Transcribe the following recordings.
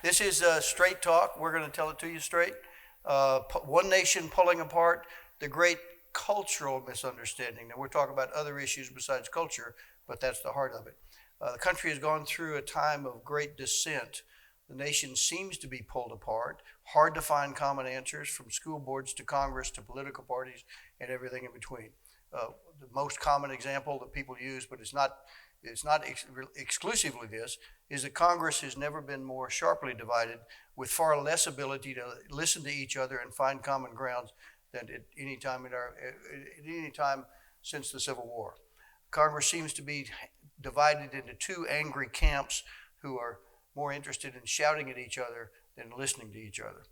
This is Straight Talk. We're going to tell it to you straight. One nation pulling apart, the great cultural misunderstanding. Now, we're talking about other issues besides culture, but that's the heart of it. The country has gone through a time of great dissent. The nation seems to be pulled apart. Hard to find common answers, from school boards to Congress to political parties and everything in between. The most common example that people use, but it's not exclusively this, is that Congress has never been more sharply divided, with far less ability to listen to each other and find common grounds than at any time since the Civil War. Congress seems to be divided into two angry camps who are more interested in shouting at each other than listening to each other.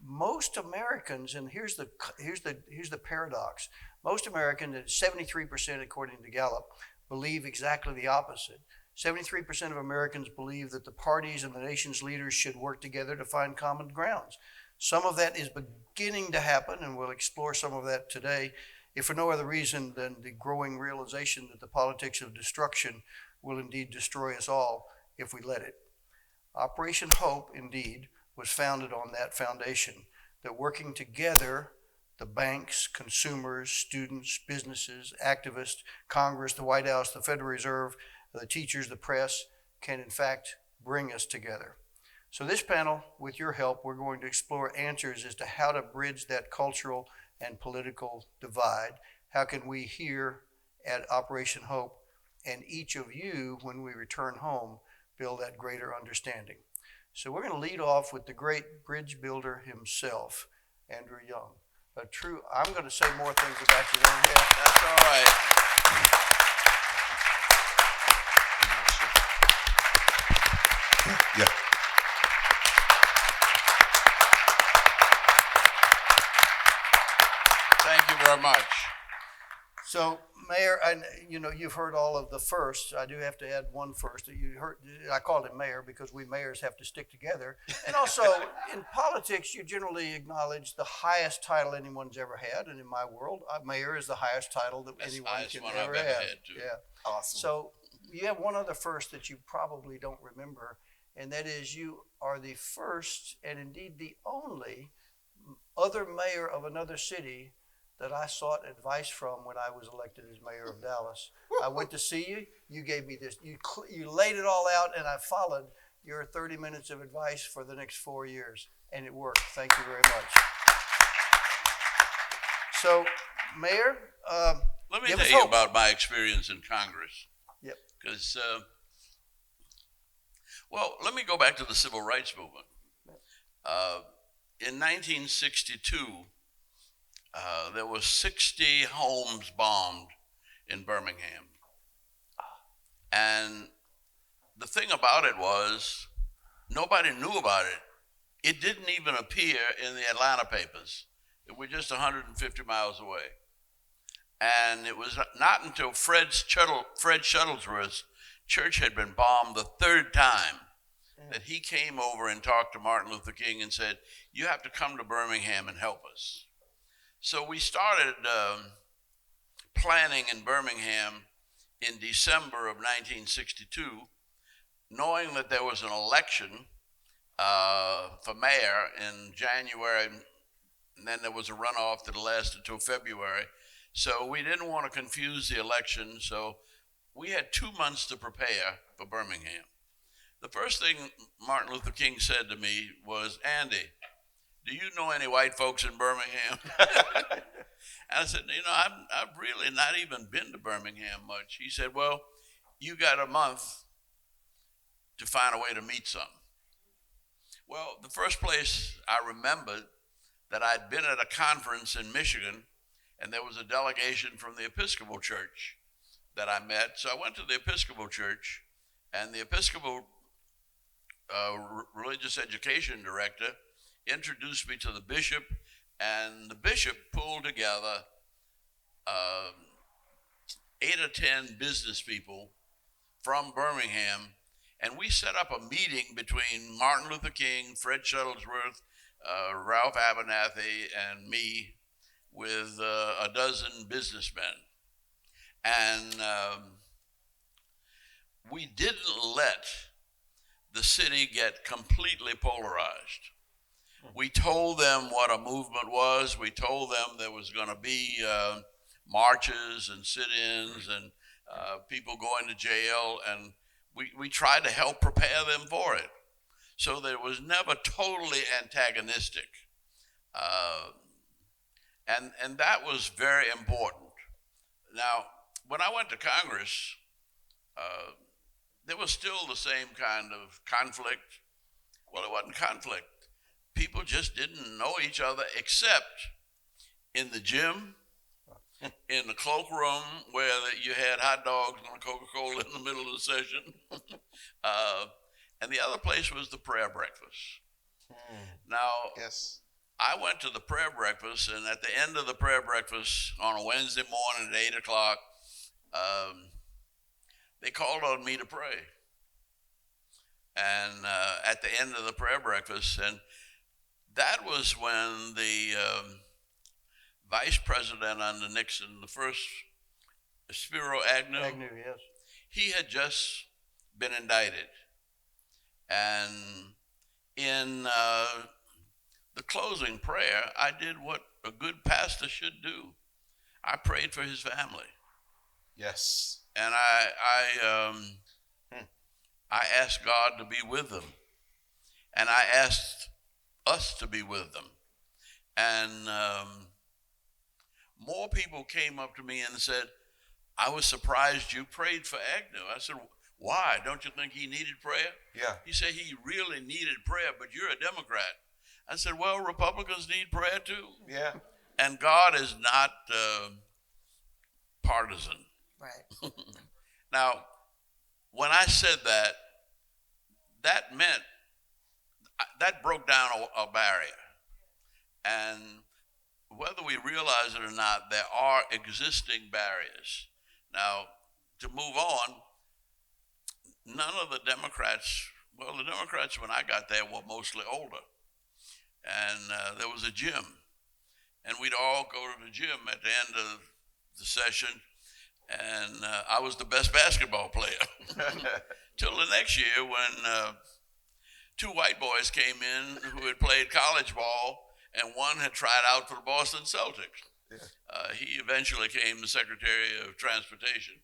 Most Americans, and here's the paradox. Most Americans, 73% according to Gallup, believe exactly the opposite. 73% of Americans believe that the parties and the nation's leaders should work together to find common grounds. Some of that is beginning to happen, and we'll explore some of that today, if for no other reason than the growing realization that the politics of destruction will indeed destroy us all if we let it. Operation Hope, indeed, was founded on that foundation, that working together, the banks, consumers, students, businesses, activists, Congress, the White House, the Federal Reserve, the teachers, the press, can in fact bring us together. So this panel, with your help, we're going to explore answers as to how to bridge that cultural and political divide. How can we here at Operation Hope, and each of you, when we return home, build that greater understanding? So we're going to lead off with the great bridge builder himself, Andrew Young. I'm going to say more things about you than you have. That's all right. Yeah. Thank you very much. So, Mayor, you've heard all of the firsts. I do have to add one first. I called him Mayor because we mayors have to stick together. And also, in politics, you generally acknowledge the highest title anyone's ever had. And in my world, Mayor is the highest title that That's the anyone highest can one ever I've ever have. had, too. Yeah. Awesome. So you have one other first that you probably don't remember, and that is you are the first and indeed the only other mayor of another city that I sought advice from when I was elected as mayor of Dallas. I went to see you. You gave me this. You laid it all out, and I followed your 30 minutes of advice for the next 4 years, and it worked. Thank you very much. So, Mayor, Let me give tell us you hope. about my experience in Congress. Yep. Because, let me go back to the Civil Rights Movement. In 1962, there were 60 homes bombed in Birmingham. And the thing about it was, nobody knew about it. It didn't even appear in the Atlanta papers. We're just 150 miles away. And it was not until Fred Shuttlesworth's church had been bombed the third time that he came over and talked to Martin Luther King and said, "You have to come to Birmingham and help us." So we started planning in Birmingham in December of 1962, knowing that there was an election for mayor in January, and then there was a runoff that lasted until February. So we didn't want to confuse the election, so we had 2 months to prepare for Birmingham. The first thing Martin Luther King said to me was, "Andy, do you know any white folks in Birmingham?" And I said, I've really not even been to Birmingham much. He said, "Well, you got a month to find a way to meet some." Well, the first place I remembered that I'd been at a conference in Michigan, and there was a delegation from the Episcopal Church that I met. So I went to the Episcopal Church, and the Episcopal religious education director introduced me to the bishop, and the bishop pulled together 8 or 10 business people from Birmingham, and we set up a meeting between Martin Luther King, Fred Shuttlesworth, Ralph Abernathy, and me with a dozen businessmen. And we didn't let the city get completely polarized. We told them what a movement was. We told them there was going to be marches and sit-ins and people going to jail, and we tried to help prepare them for it. So that it was never totally antagonistic. And that was very important. Now, when I went to Congress, there was still the same kind of conflict. Well, it wasn't conflict. People just didn't know each other except in the gym, in the cloakroom where you had hot dogs and a Coca-Cola in the middle of the session. And the other place was the prayer breakfast. Now, Yes. I went to the prayer breakfast, and at the end of the prayer breakfast on a Wednesday morning at 8 o'clock, they called on me to pray. And at the end of the prayer breakfast, and that was when the vice president under Nixon, the first Spiro Agnew, Yes. he had just been indicted. And in the closing prayer, I did what a good pastor should do. I prayed for his family. Yes. And I asked God to be with them. And I asked us to be with them. And more people came up to me and said, I was surprised you prayed for Agnew. I said, why? Don't you think he needed prayer? Yeah. He said he really needed prayer, but you're a Democrat. I said, well, Republicans need prayer too. Yeah. And God is not partisan. Right. Now, when I said that, that meant, that broke down a barrier. And whether we realize it or not, there are existing barriers. Now, to move on, none of the Democrats, well, the Democrats when I got there were mostly older. And there was a gym. And we'd all go to the gym at the end of the session. And I was the best basketball player. Till the next year when two white boys came in who had played college ball, and one had tried out for the Boston Celtics. Yeah. He eventually became the Secretary of Transportation,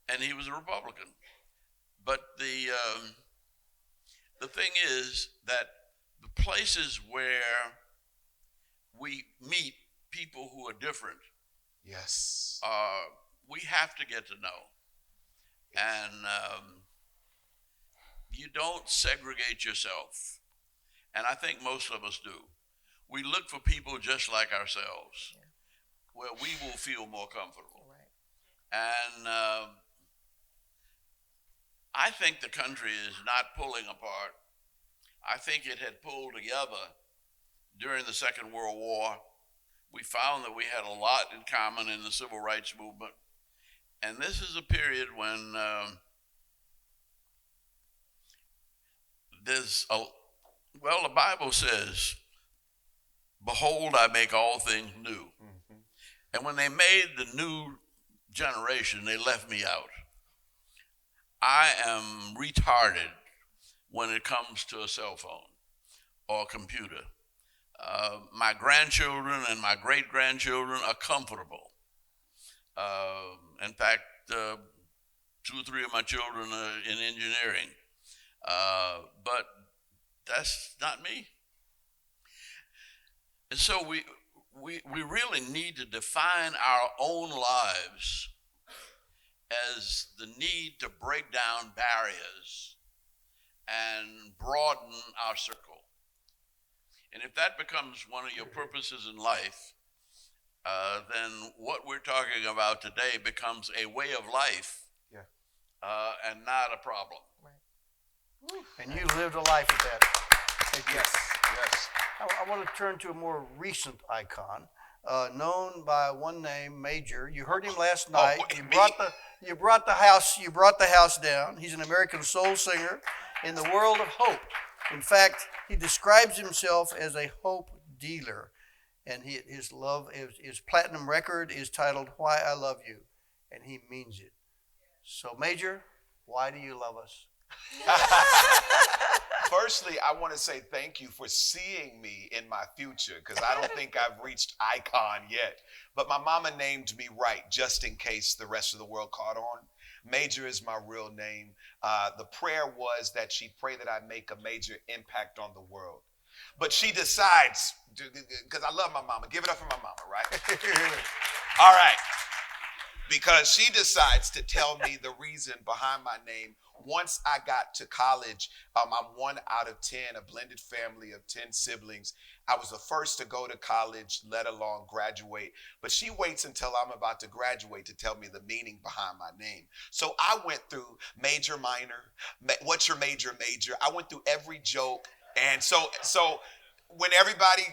and he was a Republican. But the thing is that the places where we meet people who are different, Yes. we have to get to know. And you don't segregate yourself. And I think most of us do. We look for people just like ourselves, where we will feel more comfortable. Right. And I think the country is not pulling apart. I think it had pulled together during the Second World War. We found that we had a lot in common in the civil rights movement. And this is a period when the Bible says, behold, I make all things new. Mm-hmm. And when they made the new generation, they left me out. I am retarded when it comes to a cell phone or a computer. My grandchildren and my great-grandchildren are comfortable. In fact, 2 or 3 of my children are in engineering. But that's not me. And so we really need to define our own lives as the need to break down barriers and broaden our circle. And if that becomes one of your purposes in life, then what we're talking about today becomes a way of life, and not a problem. Right. And you lived a life of that. Yes. Yes. I want to turn to a more recent icon, known by one name, Major. You heard him last night. You brought the house down. He's an American soul singer in the world of hope. In fact, he describes himself as a hope dealer, and his platinum record is titled "Why I Love You," and he means it. So, Major, why do you love us? Firstly, I want to say thank you for seeing me in my future because I don't think I've reached icon yet. But my mama named me right just in case the rest of the world caught on. Major is my real name. The prayer was that she pray that I make a major impact on the world. But she decides, because I love my mama. Give it up for my mama, right? All right. Because she decides to tell me the reason behind my name. Once I got to college, I'm 1 out of 10, a blended family of 10 siblings. I was the first to go to college, let alone graduate. But she waits until I'm about to graduate to tell me the meaning behind my name. So I went through major, minor, what's your major, major. I went through every joke. And so when everybody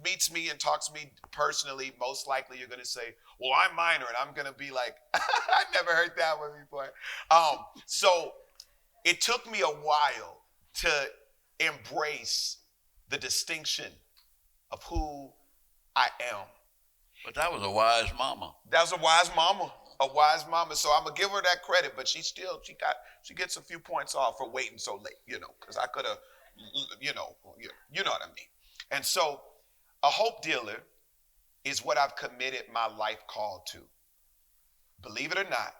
meets me and talks to me personally, most likely you're going to say, well, I'm minor. And I'm going to be like, I never heard that one before. So it took me a while to embrace the distinction of who I am. But that was a wise mama. That was a wise mama. So I'm going to give her that credit, but she gets a few points off for waiting so late, because I could have, you know what I mean. And so a hope dealer is what I've committed my life call to. Believe it or not,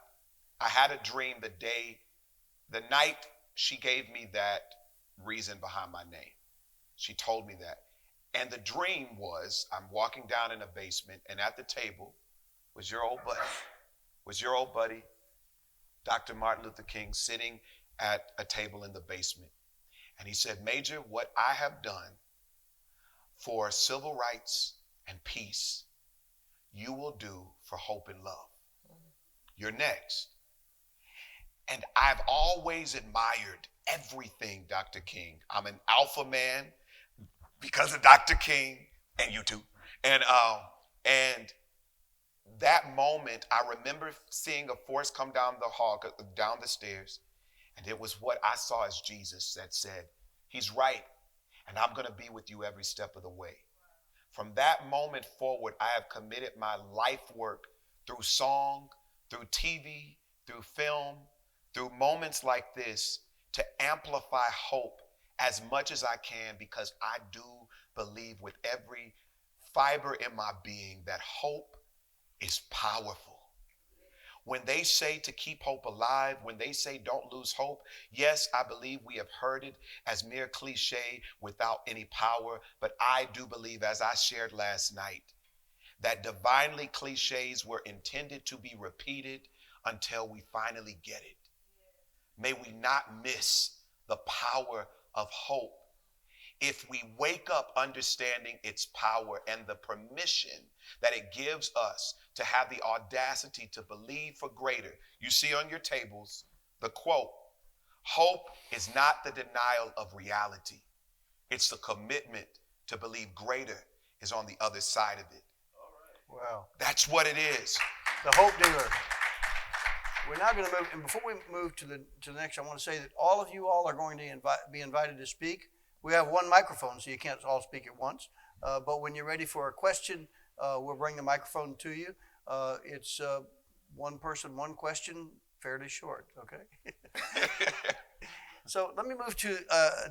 I had a dream the night she gave me that reason behind my name. She told me that. And the dream was I'm walking down in a basement, and at the table was your old buddy, Dr. Martin Luther King, sitting at a table in the basement. And he said, Major, what I have done for civil rights and peace, you will do for hope and love. You're next. And I've always admired everything Dr. King. I'm an alpha man because of Dr. King, and you too. And that moment, I remember seeing a force come down the stairs, and it was what I saw as Jesus that said, he's right, and I'm going to be with you every step of the way. From that moment forward, I have committed my life work through song, through TV, through film, through moments like this to amplify hope as much as I can, because I do believe with every fiber in my being that hope is powerful. When they say to keep hope alive, when they say don't lose hope, yes, I believe we have heard it as mere cliche without any power, but I do believe, as I shared last night, that divinely cliches were intended to be repeated until we finally get it. May we not miss the power of hope. If we wake up understanding its power and the permission that it gives us to have the audacity to believe for greater. You see on your tables the quote, hope is not the denial of reality. It's the commitment to believe greater is on the other side of it. Wow. That's what it is. The hope dealer. We're now going to move, and before we move to the next, I want to say that all of you all are going to be invited to speak. We have one microphone, so you can't all speak at once. But when you're ready for a question, we'll bring the microphone to you. It's one person, one question, fairly short, okay? So let me move to,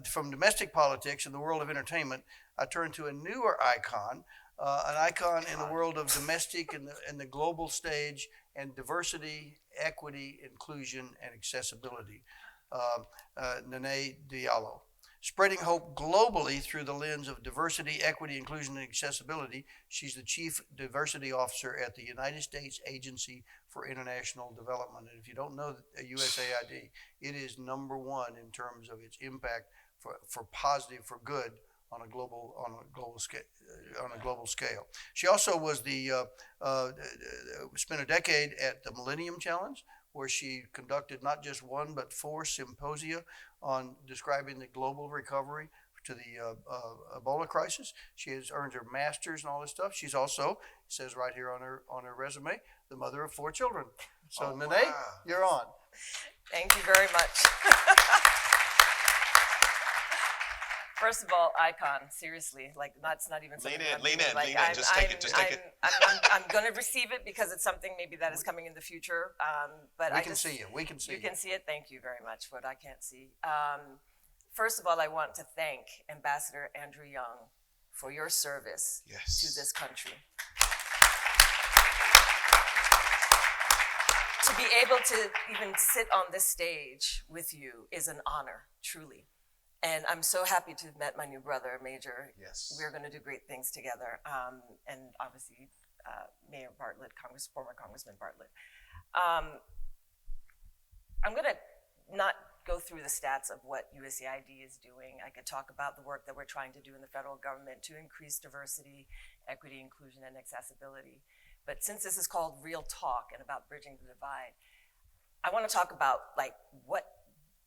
from domestic politics and the world of entertainment, I turn to a newer icon, an icon in the world of domestic and the global stage and diversity, equity, inclusion, and accessibility, Nene Diallo. Spreading hope globally through the lens of diversity, equity, inclusion, and accessibility. She's the Chief Diversity Officer at the United States Agency for International Development. And if you don't know USAID, it is number one in terms of its impact for positive, for good on a global scale. She also was spent a decade at the Millennium Challenge, where she conducted not just one but 4 symposia on describing the global recovery to the Ebola crisis. She has earned her master's and all this stuff. She's also, it says right here on her resume, the mother of 4 children. So Nene, wow. You're on. Thank you very much. First of all, icon, seriously, like that's not even something. Lean in, like, lean in. Just take it, just take it. I'm going to receive it because it's something maybe that is coming in the future. But We can see you. We can see you. You can see it. Thank you very much. What I can't see. First of all, I want to thank Ambassador Andrew Young for your service Yes. to this country. To be able to even sit on this stage with you is an honor, truly. And I'm so happy to have met my new brother, Major. Yes. We're going to do great things together. And obviously, Mayor Bartlett, former Congressman Bartlett. I'm going to not go through the stats of what USAID is doing. I could talk about the work that we're trying to do in the federal government to increase diversity, equity, inclusion, and accessibility. But since this is called Real Talk and about bridging the divide, I want to talk about like what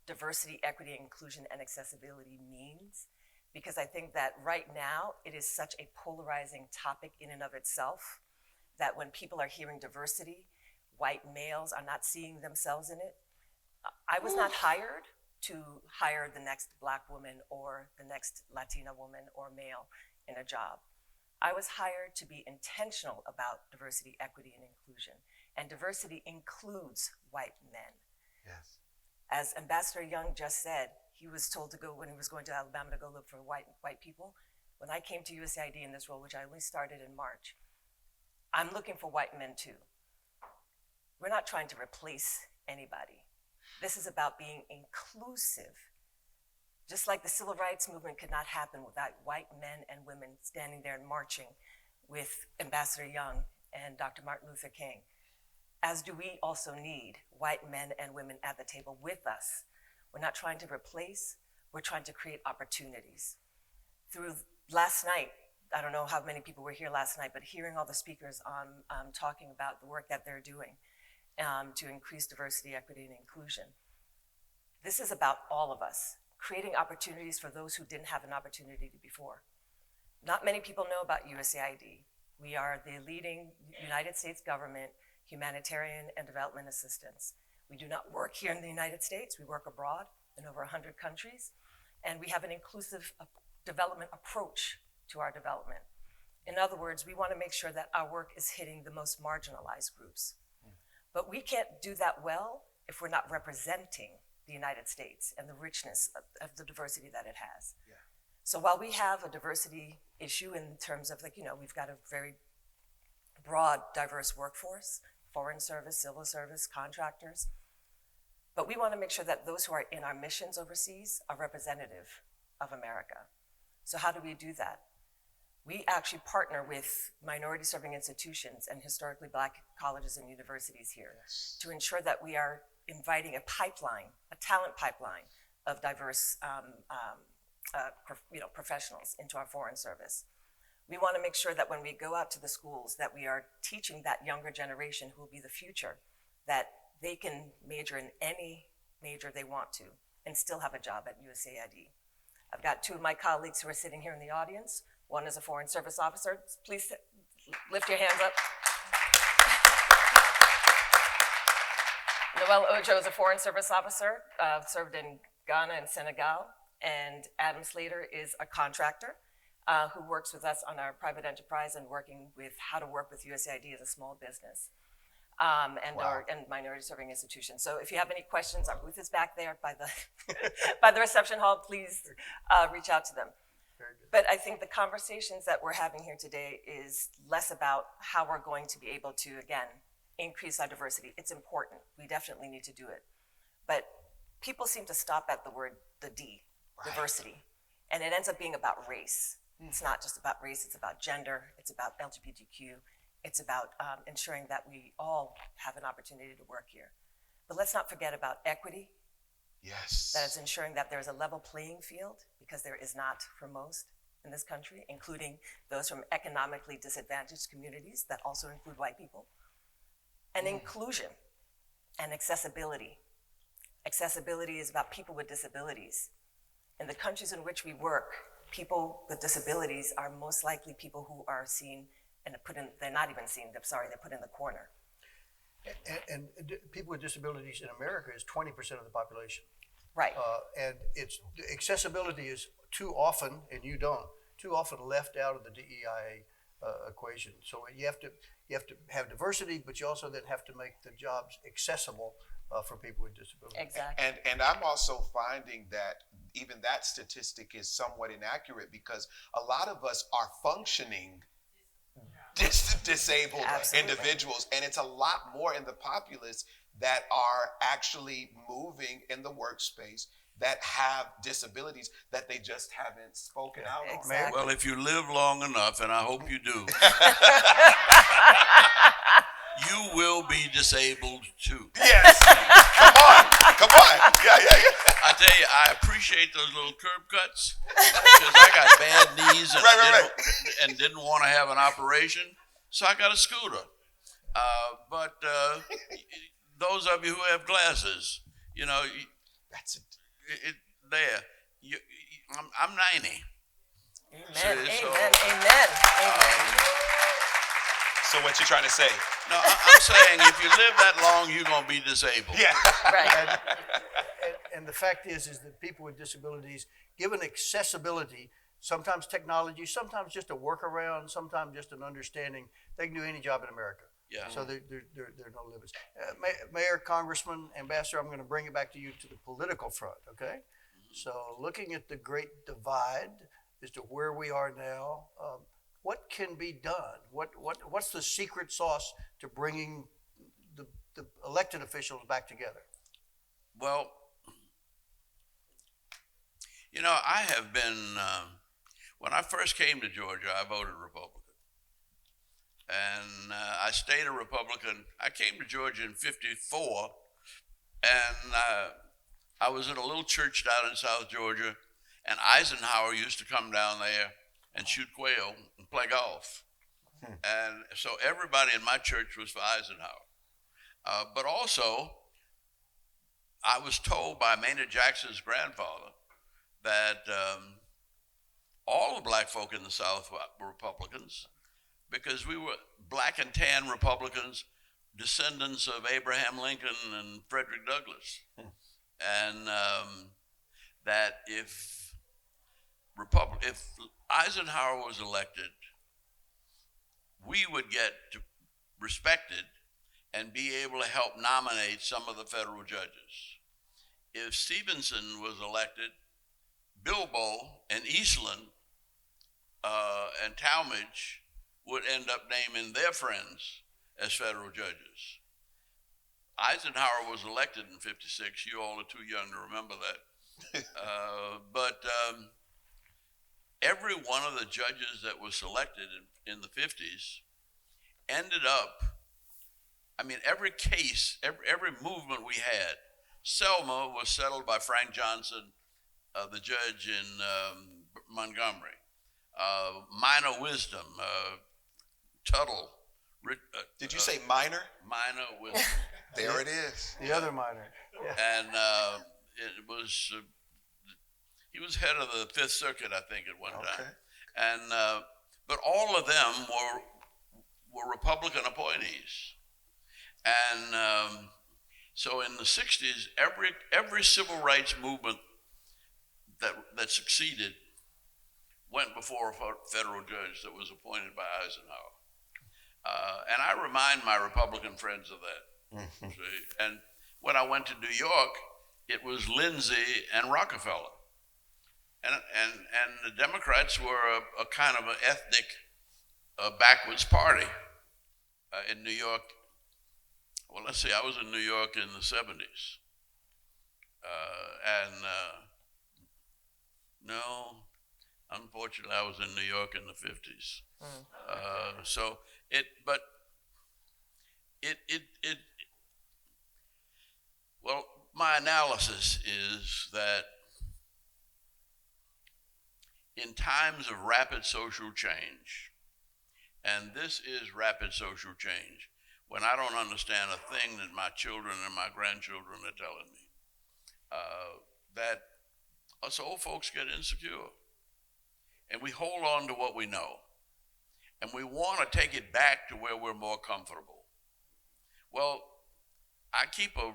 diversity, equity, inclusion, and accessibility means, because I think that right now it is such a polarizing topic in and of itself that when people are hearing diversity, white males are not seeing themselves in it. I was not hired to hire the next Black woman or the next Latina woman or male in a job. I was hired to be intentional about diversity, equity, and inclusion. And diversity includes white men. Yes. As Ambassador Young just said, he was told to go, when he was going to Alabama, to go look for white people. When I came to USAID in this role, which I only started in March, I'm looking for white men too. We're not trying to replace anybody. This is about being inclusive. Just like the civil rights movement could not happen without white men and women standing there and marching with Ambassador Young and Dr. Martin Luther King, as do we also need white men and women at the table with us. We're not trying to replace, we're trying to create opportunities. Through last night, I don't know how many people were here last night, but hearing all the speakers on talking about the work that they're doing to increase diversity, equity, and inclusion. This is about all of us, creating opportunities for those who didn't have an opportunity before. Not many people know about USAID. We are the leading United States government humanitarian and development assistance. We do not work here in the United States. We work abroad in over 100 countries. And we have an inclusive development approach to our development. In other words, we want to make sure that our work is hitting the most marginalized groups. But we can't do that well if we're not representing the United States and the richness of the diversity that it has. Yeah. So while we have a diversity issue in terms of, like, you know, we've got a very broad, diverse workforce, foreign service, civil service, contractors, but we want to make sure that those who are in our missions overseas are representative of America. So how do we do that? We actually partner with minority serving institutions and historically Black colleges and universities here to ensure that we are inviting a pipeline, a talent pipeline of diverse professionals into our foreign service. We want to make sure that when we go out to the schools that we are teaching that younger generation who will be the future, that they can major in any major they want to and still have a job at USAID. I've got two of my colleagues who are sitting here in the audience. One is a foreign service officer. Please lift your hands up. Noel Ojo is a foreign service officer, served in Ghana and Senegal. And Adam Slater is a contractor who works with us on our private enterprise and working with how to work with USAID as a small business and minority serving institutions. So if you have any questions, our booth is back there by the by the reception hall. Please reach out to them. But I think the conversations that we're having here today is less about how we're going to be able to, again, increase our diversity. It's important. We definitely need to do it. But people seem to stop at the D, diversity. And it ends up being about race. It's not just about race, it's about gender, it's about LGBTQ, it's about ensuring that we all have an opportunity to work here. But let's not forget about equity. Yes. That is ensuring that there's a level playing field, because there is not for most in this country, including those from economically disadvantaged communities that also include white people. And inclusion and accessibility. Accessibility is about people with disabilities. In the countries in which we work, people with disabilities are most likely people who are seen and they're not even seen, they're put in the corner. And people with disabilities in America is 20% of the population. Right. And accessibility is too often, and you don't, too often left out of the DEIA equation. So you have to have diversity, but you also then have to make the jobs accessible for people with disabilities. Exactly. And I'm also finding that even that statistic is somewhat inaccurate because a lot of us are functioning disabled Absolutely. individuals, and it's a lot more in the populace that are actually moving in the workspace that have disabilities that they just haven't spoken out on. Exactly. Well, if you live long enough, and I hope you do, you will be disabled too. Yes. Come on. Yeah. I tell you, I appreciate those little curb cuts because I got bad knees and, Right. and didn't want to have an operation, so I got a scooter. But those of you who have glasses, you know, That's it. there, I'm 90. Amen. So- Amen. So what you trying to say? No, I'm saying if you live that long, you're going to be disabled. Yeah. Right. And the fact is that people with disabilities, given accessibility, sometimes technology, sometimes just a workaround, sometimes just an understanding, they can do any job in America. Yeah. So there are no limits. Mayor, Congressman, Ambassador, I'm going to bring it back to you to the political front, okay? So looking at the great divide as to where we are now, what can be done? What's the secret sauce to bringing the elected officials back together? Well, you know, I have been, when I first came to Georgia, I voted Republican. And I stayed a Republican. I came to Georgia in '54, and I was in a little church down in South Georgia, and Eisenhower used to come down there and shoot quail and play golf. And so everybody in my church was for Eisenhower. But also, I was told by Maynard Jackson's grandfather that all the black folk in the South were Republicans because we were black and tan Republicans, descendants of Abraham Lincoln and Frederick Douglass. And that if Eisenhower was elected, we would get respected and be able to help nominate some of the federal judges. If Stevenson was elected, Bilbo and Eastland and Talmadge would end up naming their friends as federal judges. Eisenhower was elected in '56. You all are too young to remember that. But every one of the judges that was selected in the '50s ended up, I mean, every case, every movement we had, Selma was settled by Frank Johnson, the judge in Montgomery. Minor Wisdom, Tuttle. Did you say minor? Minor Wisdom. There it is. The other minor. Yeah. And it was, he was head of the Fifth Circuit, I think, at one time. And, but all of them were Republican appointees. And so in the '60s, every civil rights movement that succeeded went before a federal judge that was appointed by Eisenhower. And I remind my Republican friends of that. See? And when I went to New York, it was Lindsay and Rockefeller. And the Democrats were a kind of an ethnic backwards party in New York. Well, let's see, I was in New York in the '70s. No, unfortunately, I was in New York in the '50s. Well, my analysis is that in times of rapid social change, and this is rapid social change, when I don't understand a thing that my children and my grandchildren are telling me, that us old folks get insecure. And we hold on to what we know. And we want to take it back to where we're more comfortable. Well, I keep a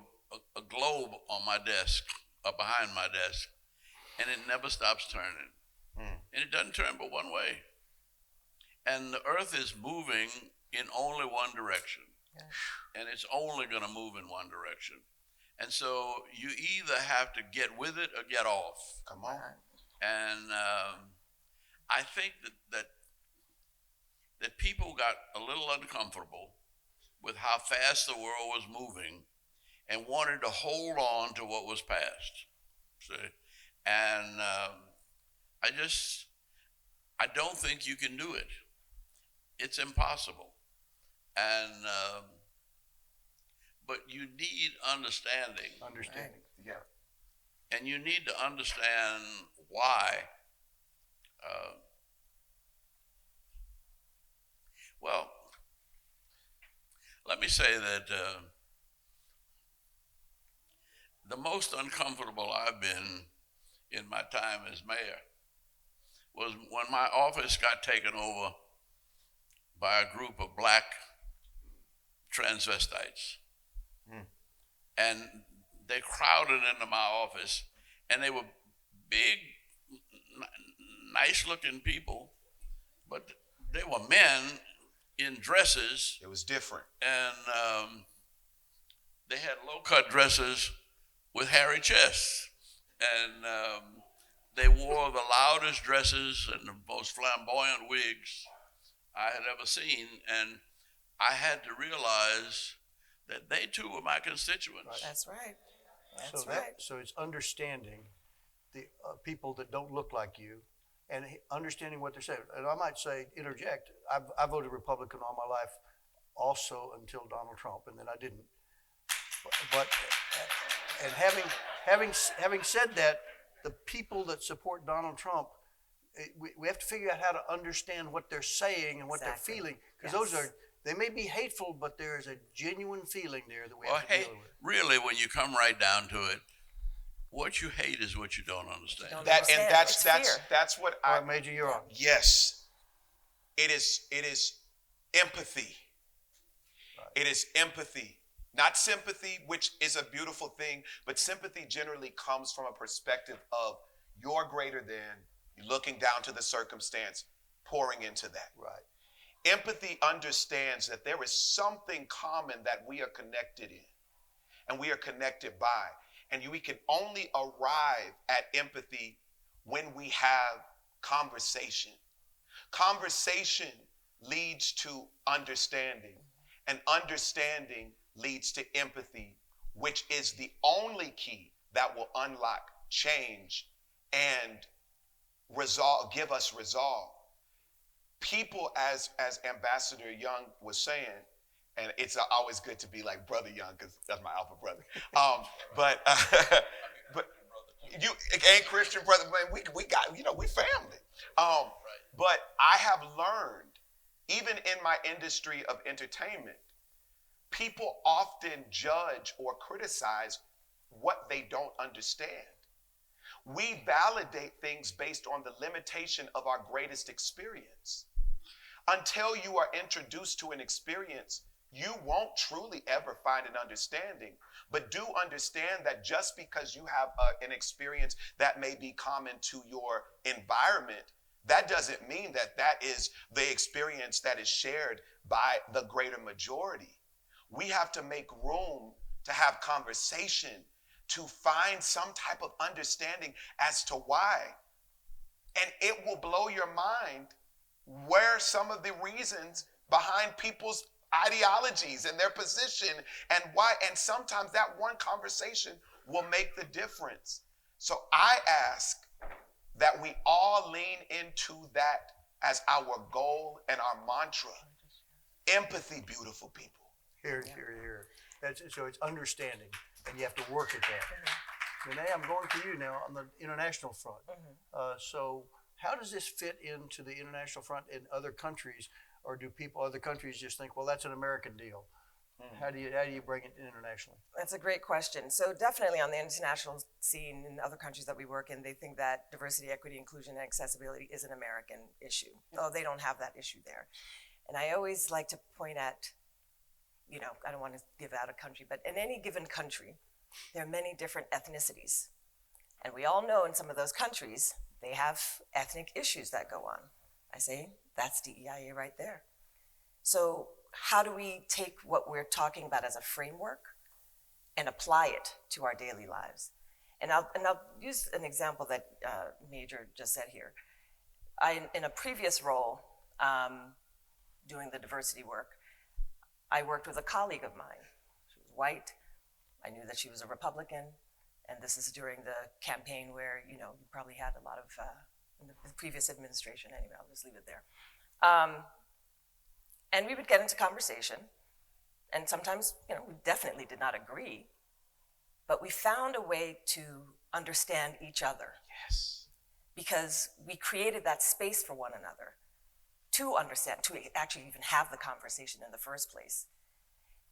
globe on my desk, behind my desk, and it never stops turning. And it doesn't turn but one way. And the earth is moving in only one direction. And it's only going to move in one direction. And so you either have to get with it or get off. Come on. And I think that people got a little uncomfortable with how fast the world was moving and wanted to hold on to what was past. See? And I don't think you can do it. It's impossible. And but you need understanding. Understanding. Yeah. And you need to understand why. Well, let me say that the most uncomfortable I've been in my time as mayor was when my office got taken over by a group of black transvestites. And they crowded into my office, and they were big, nice looking people, but they were men in dresses. It was different. And they had low cut dresses with hairy chests. And they wore the loudest dresses and the most flamboyant wigs I had ever seen. And I had to realize that they too were my constituents. That's right. That's right. So it's understanding the people that don't look like you and understanding what they're saying. And I might say, interject, I voted Republican all my life also until Donald Trump, and then I didn't. But and having said that, the people that support Donald Trump, we have to figure out how to understand what they're saying and what they're feeling, because they may be hateful, but there is a genuine feeling there that we have to deal with. Really, when you come right down to it, what you hate is what you don't understand. That's what All right, Major, you're on. Yes, it is empathy. It is empathy, not sympathy, which is a beautiful thing, but sympathy generally comes from a perspective of you're greater than, you're looking down to the circumstance, pouring into that. Right. Empathy understands that there is something common that we are connected in and we are connected by. And we can only arrive at empathy when we have conversation. Conversation leads to understanding, and understanding leads to empathy, which is the only key that will unlock change and give us resolve. People, as Ambassador Young was saying, and it's always good to be like Brother Young because that's my alpha brother. But you ain't Christian brother, man. We got we family. But I have learned, even in my industry of entertainment, people often judge or criticize what they don't understand. We validate things based on the limitation of our greatest experience. Until you are introduced to an experience, you won't truly ever find an understanding. But do understand that just because you have an experience that may be common to your environment, that doesn't mean that that is the experience that is shared by the greater majority. We have to make room to have conversation, to find some type of understanding as to why. And it will blow your mind where some of the reasons behind people's ideologies and their position and why. And sometimes that one conversation will make the difference. So I ask that we all lean into that as our goal and our mantra. Empathy, beautiful people. Here. So it's understanding, and you have to work at that. Renee, I'm going to you now on the international front. So how does this fit into the international front in other countries, or do other countries just think, well, that's an American deal? How do you bring it internationally? That's a great question. So definitely on the international scene in other countries that we work in, they think that diversity, equity, inclusion, and accessibility is an American issue. Oh, they don't have that issue there. And I always like to point at, I don't want to give out a country, but in any given country, there are many different ethnicities. And we all know in some of those countries, They have ethnic issues that go on. I say, that's DEIA right there. So how do we take what we're talking about as a framework and apply it to our daily lives? And I'll use an example that Major just said here. In a previous role, doing the diversity work, I worked with a colleague of mine. She was white. I knew that she was a Republican. And this is during the campaign where, you probably had a lot of, in the previous administration, anyway, I'll just leave it there. And we would get into conversation. And sometimes, we definitely did not agree. But we found a way to understand each other. Yes. Because we created that space for one another to understand, to actually even have the conversation in the first place.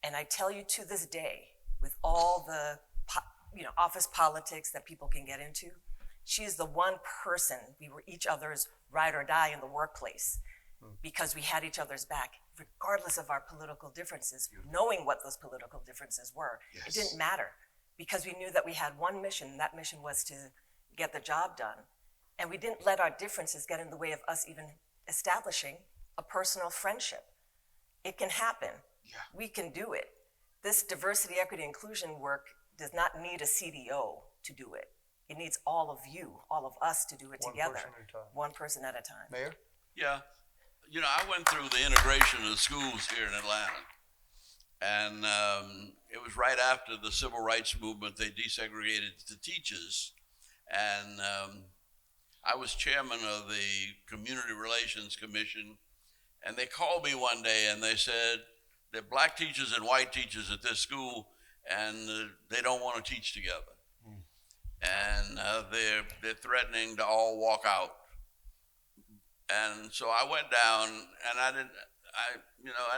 And I tell you, to this day, with all the office politics that people can get into, she is the one person, we were each other's ride or die in the workplace because we had each other's back, regardless of our political differences, knowing what those political differences were. Yes. It didn't matter because we knew that we had one mission, and that mission was to get the job done. And we didn't let our differences get in the way of us even establishing a personal friendship. It can happen. Yeah. We can do it. This diversity, equity, inclusion work does not need a CDO to do it. It needs all of you, all of us to do it together. One person at a time. One person at a time. Mayor? Yeah. I went through the integration of the schools here in Atlanta. And it was right after the civil rights movement. They desegregated the teachers. And I was chairman of the Community Relations Commission. And they called me one day and they said, there are black teachers and white teachers at this school, and they don't want to teach together. And they're threatening to all walk out. And so I went down, and I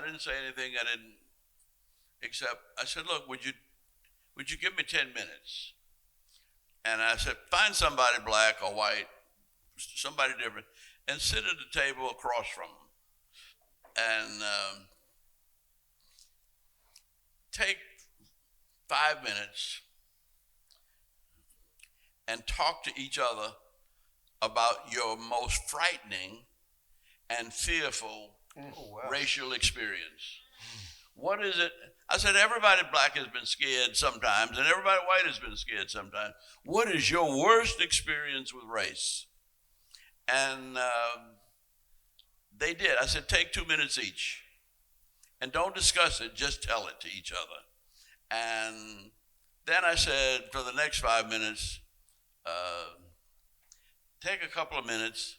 didn't say anything. Except I said, look, would you give me 10 minutes? And I said, find somebody black or white, somebody different, and sit at the table across from them. And take 5 minutes and talk to each other about your most frightening and fearful racial experience. What is it? I said, everybody black has been scared sometimes, and everybody white has been scared sometimes. What is your worst experience with race? And they did. I said, take 2 minutes each. And don't discuss it, just tell it to each other. And then I said, for the next 5 minutes, take a couple of minutes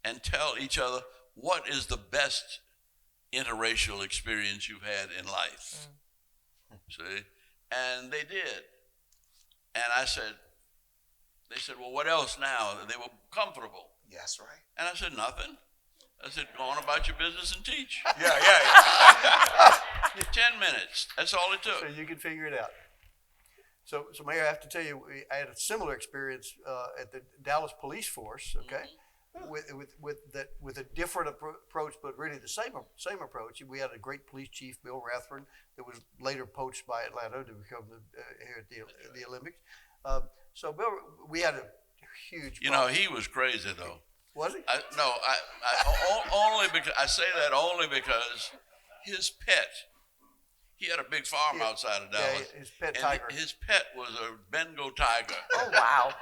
and tell each other what is the best interracial experience you've had in life. See? And they did. And they said, well, what else now? They were comfortable. Yes, right. And I said, nothing. I said, go on about your business and teach. Yeah. 10 minutes. That's all it took. So you can figure it out. So Mayor, I have to tell you, I had a similar experience at the Dallas Police Force. Okay, with a different approach, but really the same approach. We had a great police chief, Bill Rathburn, that was later poached by Atlanta to become here at the Olympics. So Bill, we had a huge. He was crazy though. Was he? Only because I say that only because his pet. He had a big farm outside of Dallas. Yeah, his pet tiger. His pet was a Bengal tiger. Oh, wow.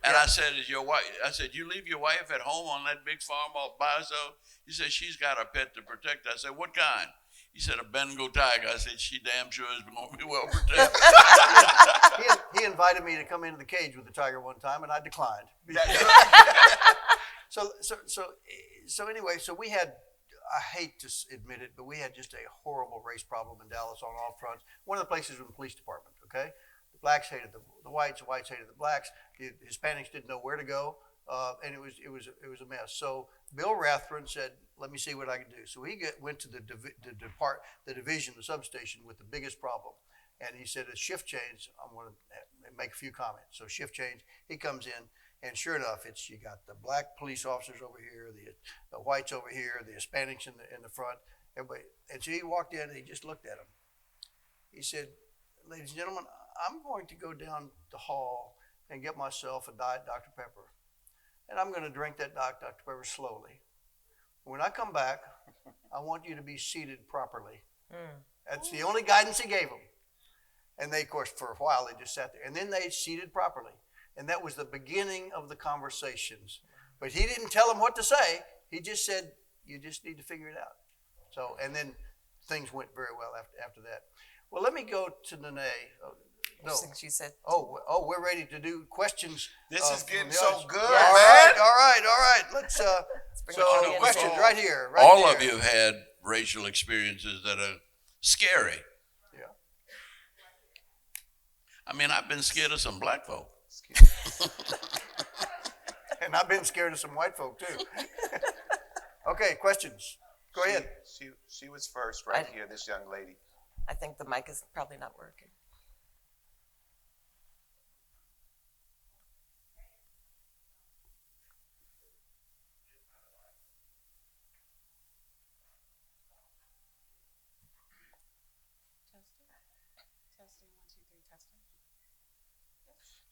And I said, "Is your wife?" I said, "You leave your wife at home on that big farm all by herself?" He said, "She's got a pet to protect." I said, "What kind?" He said, "A Bengal tiger." I said, "She damn sure is going to be well protected." he invited me to come into the cage with the tiger one time, and I declined. So anyway, so we had. I hate to admit it, but we had just a horrible race problem in Dallas on all fronts. One of the places was the police department, okay? The blacks hated the whites hated the blacks, the Hispanics didn't know where to go, and it was a mess. So Bill Rathburn said, let me see what I can do. So he went to the division, the substation with the biggest problem. And he said, a shift change, I'm going to make a few comments. So shift change, he comes in. And sure enough, you got the black police officers over here, the whites over here, the Hispanics in the front, everybody. And so he walked in and he just looked at them. He said, ladies and gentlemen, I'm going to go down the hall and get myself a Diet Dr. Pepper. and I'm going to drink that Dr. Pepper slowly. When I come back, I want you to be seated properly. That's the only guidance he gave them. And they, of course, for a while, they just sat there. And then they seated properly. And that was the beginning of the conversations. But he didn't tell them what to say. He just said, you just need to figure it out. So, and then things went very well after that. Well, let me go to Nene. No. She said. Oh, we're ready to do questions. This is from getting the so audience. good, All man. right. Let's. bring So it on. questions right here. All there. of you have had racial experiences that are scary. Yeah. I mean, I've been scared of some black folk. And I've been scared of some white folk too. Okay, questions. Go ahead. She was first right here, this young lady. I think the mic is probably not working.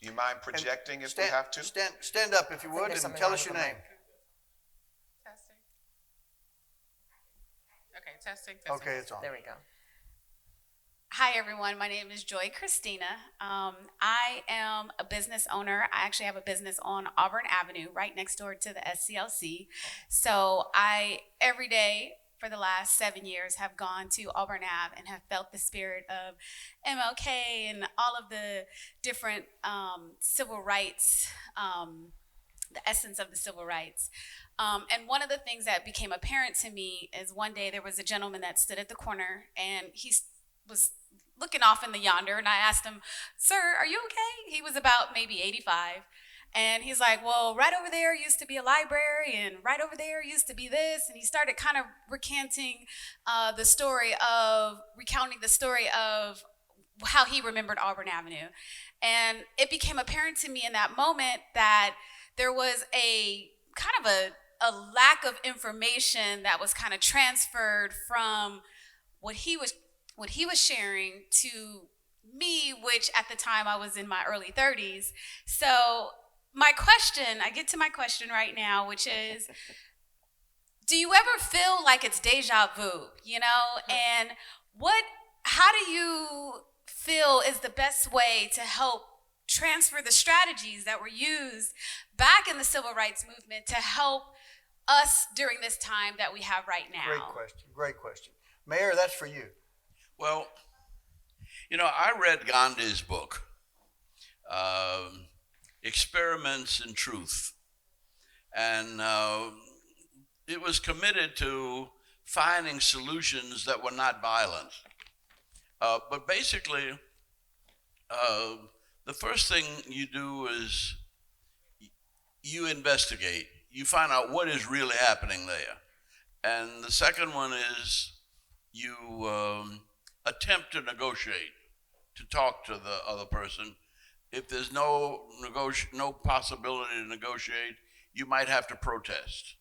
Do you mind projecting if stand, we have to? Stand up if you would there's and something tell wrong us with your the name. mic. Testing. Okay, testing. Okay, it's on. There we go. Hi, everyone. My name is Joy Christina. I am a business owner. I actually have a business on Auburn Avenue, right next door to the SCLC. So I, every day for the last 7 years, have gone to Auburn Ave and have felt the spirit of MLK and all of the different civil rights, the essence of the civil rights. And one of the things that became apparent to me is one day there was a gentleman that stood at the corner and he was looking off in the yonder, and I asked him, "Sir, are you okay?" He was about maybe 85. And he's like, "Well, right over there used to be a library, and right over there used to be this." And he started kind of recounting the story of how he remembered Auburn Avenue. And it became apparent to me in that moment that there was a kind of a lack of information that was kind of transferred from what he was sharing to me, which at the time I was in my early 30s. So I get to my question right now, which is, do you ever feel like it's deja vu, and how do you feel is the best way to help transfer the strategies that were used back in the civil rights movement to help us during this time that we have right now? Great question. Mayor, that's for you. Well, I read Gandhi's book, Experiments in Truth, and it was committed to finding solutions that were not violent. But basically, the first thing you do is you investigate. You find out what is really happening there. And the second one is you attempt to negotiate, to talk to the other person. If there's no possibility to negotiate, you might have to protest.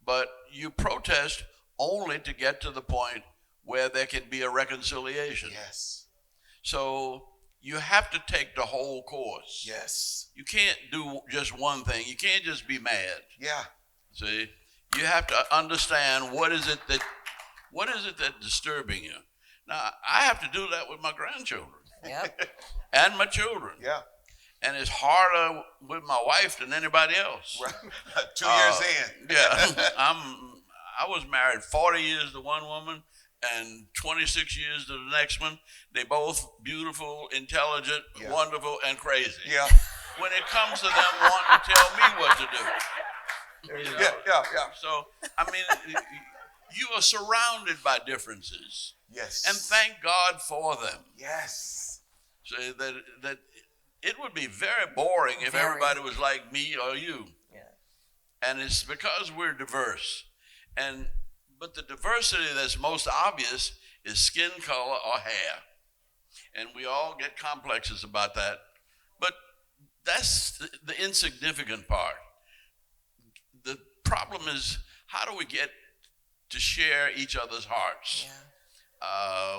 But you protest only to get to the point where there can be a reconciliation. Yes. So you have to take the whole course. Yes. You can't do just one thing. You can't just be mad. Yeah. See, you have to understand what is it that's disturbing you. Now, I have to do that with my grandchildren. Yep. And my children. Yeah. And it's harder with my wife than anybody else. Right. 2 years in. Yeah. I was married 40 years to one woman and 26 years to the next one. They both beautiful, intelligent, Yeah. wonderful, and crazy. Yeah. When it comes to them wanting to tell me what to do. There you go. Yeah. So, I mean, you are surrounded by differences. Yes. And thank God for them. Yes. So that it would be very boring if Very. everybody was like me or you. Yeah. And it's because we're diverse. But the diversity that's most obvious is skin color or hair. And we all get complexes about that. But that's the insignificant part. The problem is, how do we get to share each other's hearts? Yeah.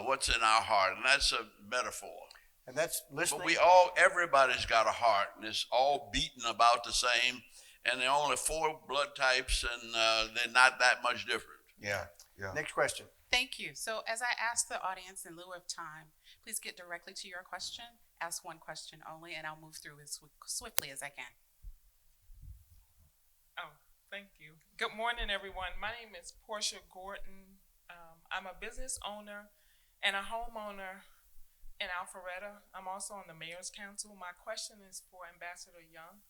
What's in our heart? And that's a metaphor. And that's listening. But everybody's got a heart, and it's all beating about the same, and there are only 4 blood types, and they're not that much different. Yeah. Yeah. Next question. Thank you. So as I ask the audience in lieu of time, please get directly to your question. Ask one question only, and I'll move through as swiftly as I can. Oh, thank you. Good morning, everyone. My name is Portia Gordon. I'm a business owner and a homeowner in Alpharetta. I'm also on the Mayor's Council. My question is for Ambassador Young.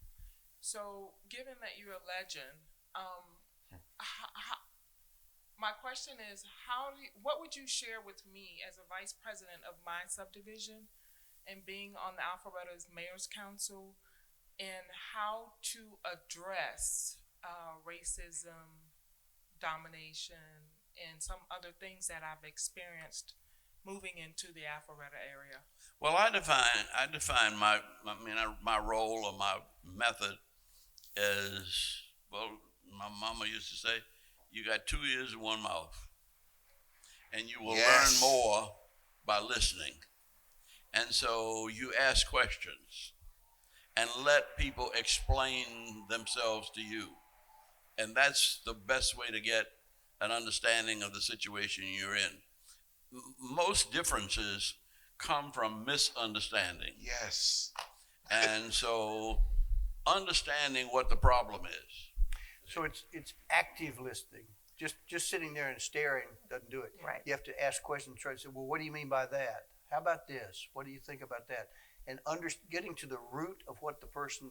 So, given that you're a legend, my question is, what would you share with me as a vice president of my subdivision and being on the Alpharetta's Mayor's Council in how to address racism, domination, and some other things that I've experienced moving into the Alpharetta area? Well, I define my role or my method as, well, my mama used to say, you got 2 ears and 1 mouth, and you will Yes. learn more by listening. And so you ask questions and let people explain themselves to you. And that's the best way to get an understanding of the situation you're in. Most differences come from misunderstanding. Yes. And so understanding what the problem is. So it's active listening. Just sitting there and staring doesn't do it. Right. You have to ask questions, try to say, well, what do you mean by that? How about this? What do you think about that? And getting to the root of what the person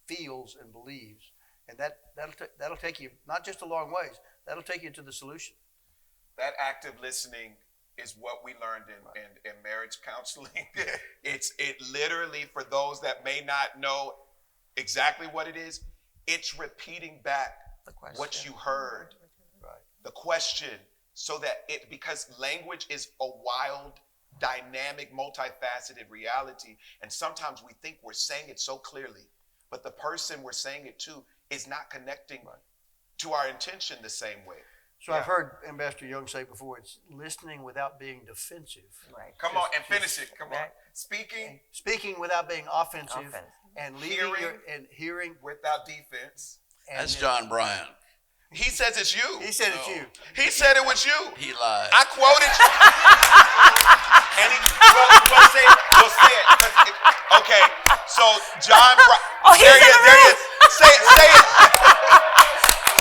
feels and believes. And that'll take you not just a long ways, that'll take you to the solution. That active listening is what we learned in marriage counseling. It literally, for those that may not know exactly what it is, it's repeating back what you heard, Right. the question, so that because language is a wild, dynamic, multifaceted reality. And sometimes we think we're saying it so clearly, but the person we're saying it to is not connecting to our intention the same way. So I've heard Ambassador Young say before, it's listening without being defensive. Right. Come on and finish it. Come on. Right. Speaking without being offensive, and hearing without defense. and That's John Bryan. He says it's you. He said it's you. He said it was you. He lied. I quoted you. And we'll say it. Okay, so John Bryan. Oh, he's there he in is. the There he room. is. Say it.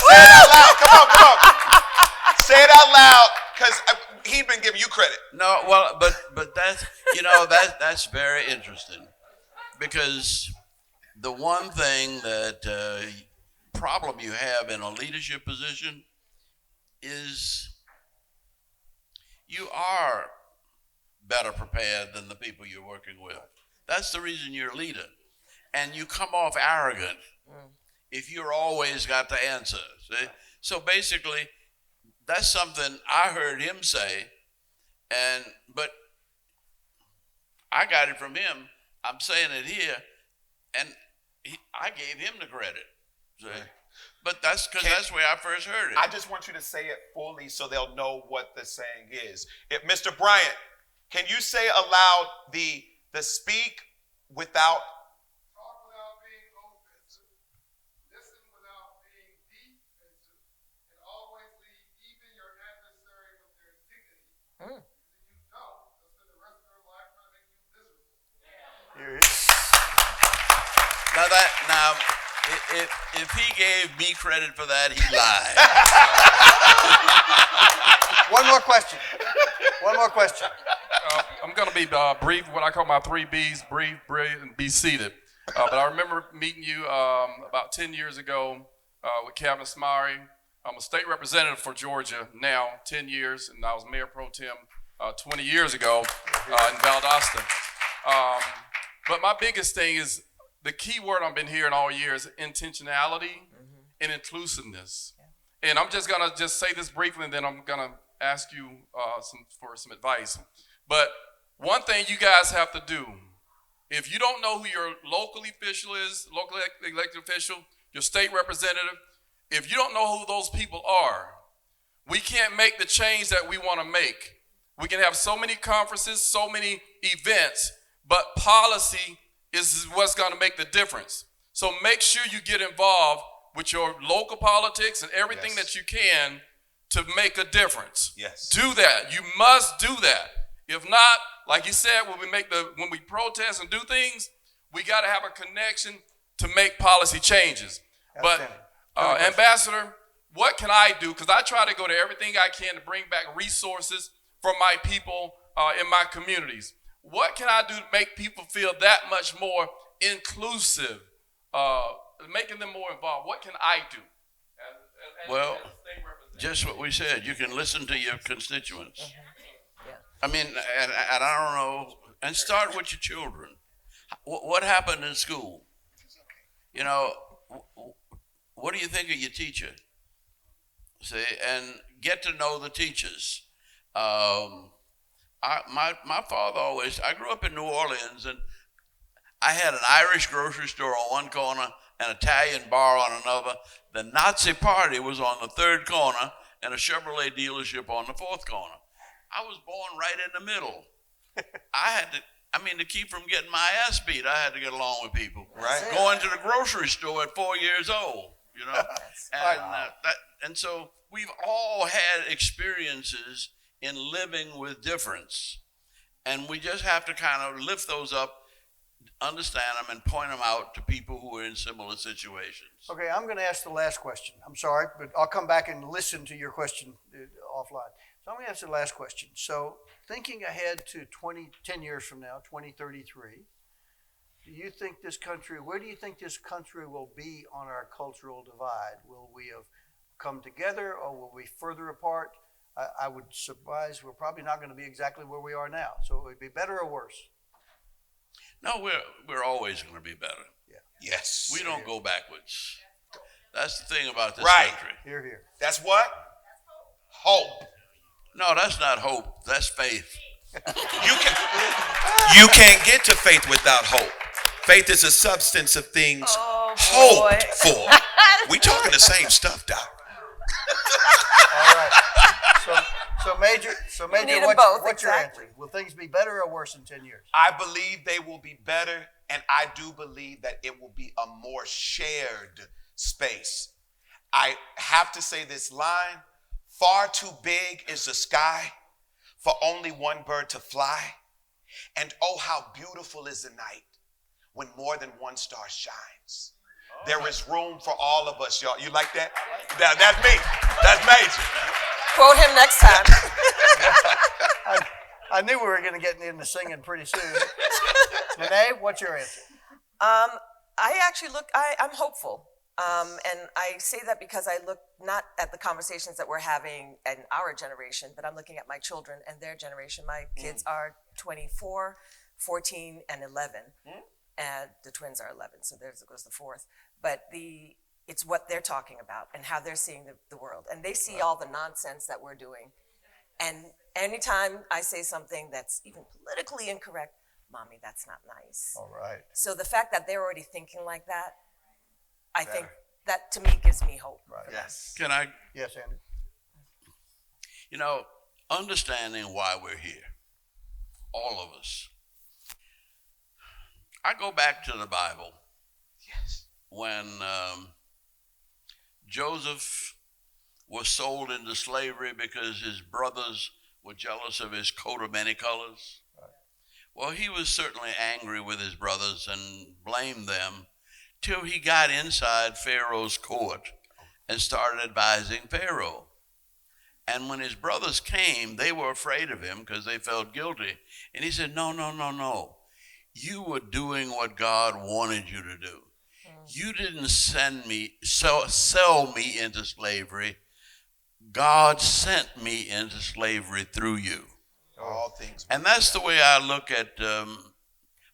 Say it out loud. Come on. Say it out loud, because he's been giving you credit. No, well, but that's that's very interesting, because the one thing that problem you have in a leadership position is you are better prepared than the people you're working with. That's the reason you're a leader, and you come off arrogant if you're always got the answer. See? So basically, that's something I heard him say, but I got it from him. I'm saying it here, and I gave him the credit. See? But that's because that's where I first heard it. I just want you to say it fully so they'll know what the saying is. Mr. Bryant, can you say aloud the speak without? Talk without being offensive, listen without being defensive, and always leave even your adversary with their dignity. If you don't, they'll spend the rest of their life trying to make you miserable. Here it is. Now, if he gave me credit for that, he lied. One more question. I'm going to be brief, what I call my 3 B's, brief, breathe, and be seated. But I remember meeting you about 10 years ago with Kevin Smyrie. I'm a state representative for Georgia now, 10 years, and I was mayor pro tem 20 years ago in Valdosta. But my biggest thing is, the key word I've been hearing all year is intentionality and inclusiveness. And I'm just going to say this briefly, and then I'm going to ask you for some advice. But one thing you guys have to do, if you don't know who your local official is, local elected official, your state representative, if you don't know who those people are, we can't make the change that we want to make. We can have so many conferences, so many events, but policy is what's going to make the difference. So make sure you get involved with your local politics and everything Yes. that you can to make a difference. Yes. Do that. You must do that. If not, like you said, when we protest and do things, we got to have a connection to make policy changes. But Ambassador, what can I do? Because I try to go to everything I can to bring back resources for my people in my communities. What can I do to make people feel that much more inclusive, making them more involved? What can I do? Well, just what we said. You can listen to your constituents. I mean, and I don't know, and start with your children. What happened in school? You know, what do you think of your teacher? See, and get to know the teachers. My father always, I grew up in New Orleans, and I had an Irish grocery store on one corner, an Italian bar on another. The Nazi party was on the third corner, and a Chevrolet dealership on the fourth corner. I was born right in the middle. To keep from getting my ass beat, I had to get along with people. Right. Going to the grocery store at 4 years old, you know. And so we've all had experiences in living with difference. And we just have to kind of lift those up, understand them, and point them out to people who are in similar situations. Okay, I'm going to ask the last question. I'm sorry, but I'll come back and listen to your question offline. So I'm going to ask the last question. So thinking ahead to 10 years from now, 2033, where do you think this country will be on our cultural divide? Will we have come together, or will we further apart? I would surmise we're probably not going to be exactly where we are now. So it would be better or worse? No, we're always going to be better. Yes. We don't go backwards. That's the thing about this Right. country. Hear, hear. That's what? Hope. No, that's not hope. That's faith. You can't get to faith without hope. Faith is a substance of things hoped for. We talking the same stuff, Doc. All right. So Major, need 'em what's both, your exactly. answer? Will things be better or worse in 10 years? I believe they will be better, and I do believe that it will be a more shared space. I have to say this line: far too big is the sky for only one bird to fly. And oh, how beautiful is the night when more than one star shines. There is room for all of us, y'all. You like that? That's me. That's Major. Quote him next time. I knew we were going to get into singing pretty soon. Renee, what's your answer? I'm hopeful. And I say that because I look not at the conversations that we're having in our generation, but I'm looking at my children and their generation. My kids are 24, 14, and 11. And the twins are 11, so there goes the fourth. But it's what they're talking about and how they're seeing the world. And they see all the nonsense that we're doing. And anytime I say something that's even politically incorrect, Mommy, that's not nice. All right. So the fact that they're already thinking like that, I think that to me gives me hope. Right. Yes. Can I, Yes, Andy. understanding why we're here, all of us. I go back to the Bible. Yes. When Joseph was sold into slavery because his brothers were jealous of his coat of many colors. Well, he was certainly angry with his brothers and blamed them till he got inside Pharaoh's court and started advising Pharaoh. And when his brothers came, they were afraid of him because they felt guilty. And he said, no. You were doing what God wanted you to do. You didn't sell me into slavery. God sent me into slavery through you. All things. And that's the way I look at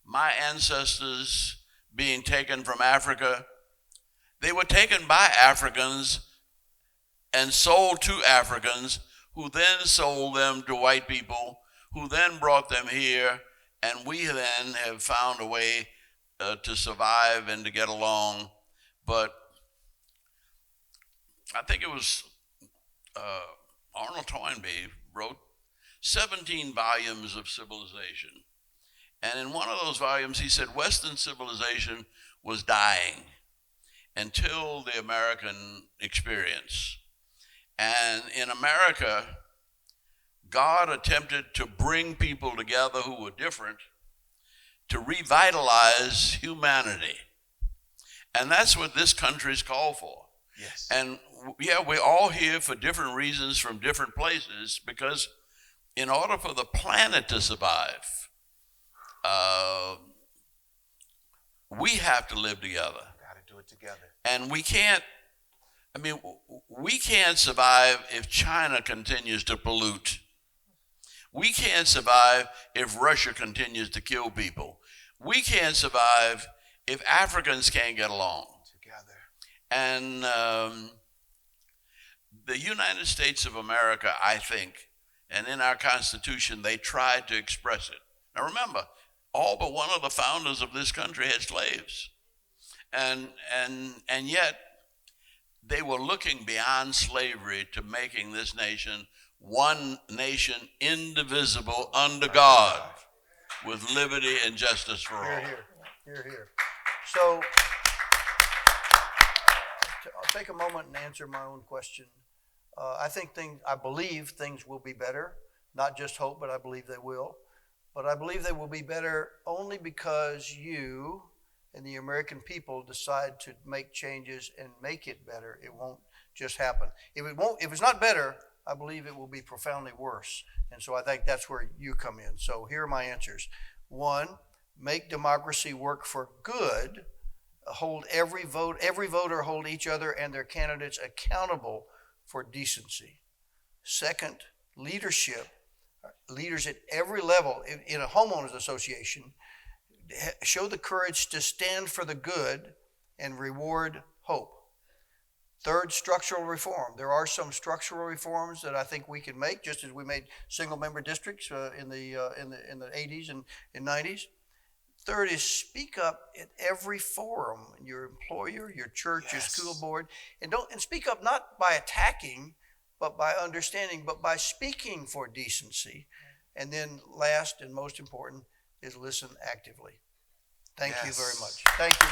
my ancestors being taken from Africa. They were taken by Africans and sold to Africans, who then sold them to white people, who then brought them here, and we then have found a way to survive and to get along. But I think it was Arnold Toynbee wrote 17 volumes of civilization. And in one of those volumes, he said Western civilization was dying. until the American experience. And in America, God attempted to bring people together who were different to revitalize humanity. And that's what this country's called for. Yes. And yeah, we're all here for different reasons from different places, because in order for the planet to survive, we have to live together. Got to do it together. And we can't survive if China continues to pollute. We can't survive if Russia continues to kill people. We can't survive if Africans can't get along. Together. And the United States of America, I think, and in our Constitution, they tried to express it. Now remember, all but one of the founders of this country had slaves. And yet, they were looking beyond slavery to making this nation one nation, indivisible, under God, with liberty and justice for all. Here. So, I'll take a moment and answer my own question. I believe things will be better. Not just hope, but I believe they will. But I believe they will be better only because you and the American people decide to make changes and make it better. It won't just happen. If it's not better, I believe it will be profoundly worse. And so I think that's where you come in. So here are my answers. 1, make democracy work for good. Hold every voter hold each other and their candidates accountable for decency. 2nd, leaders at every level in a homeowners association show the courage to stand for the good and reward hope. 3rd, structural reform. There are some structural reforms that I think we can make, just as we made single-member districts in the 80s and 90s. 3rd is speak up at every forum, your employer, your church, your school board, and speak up not by attacking, but by understanding, but by speaking for decency. And then last and most important is listen actively. Thank you very much. Thank you.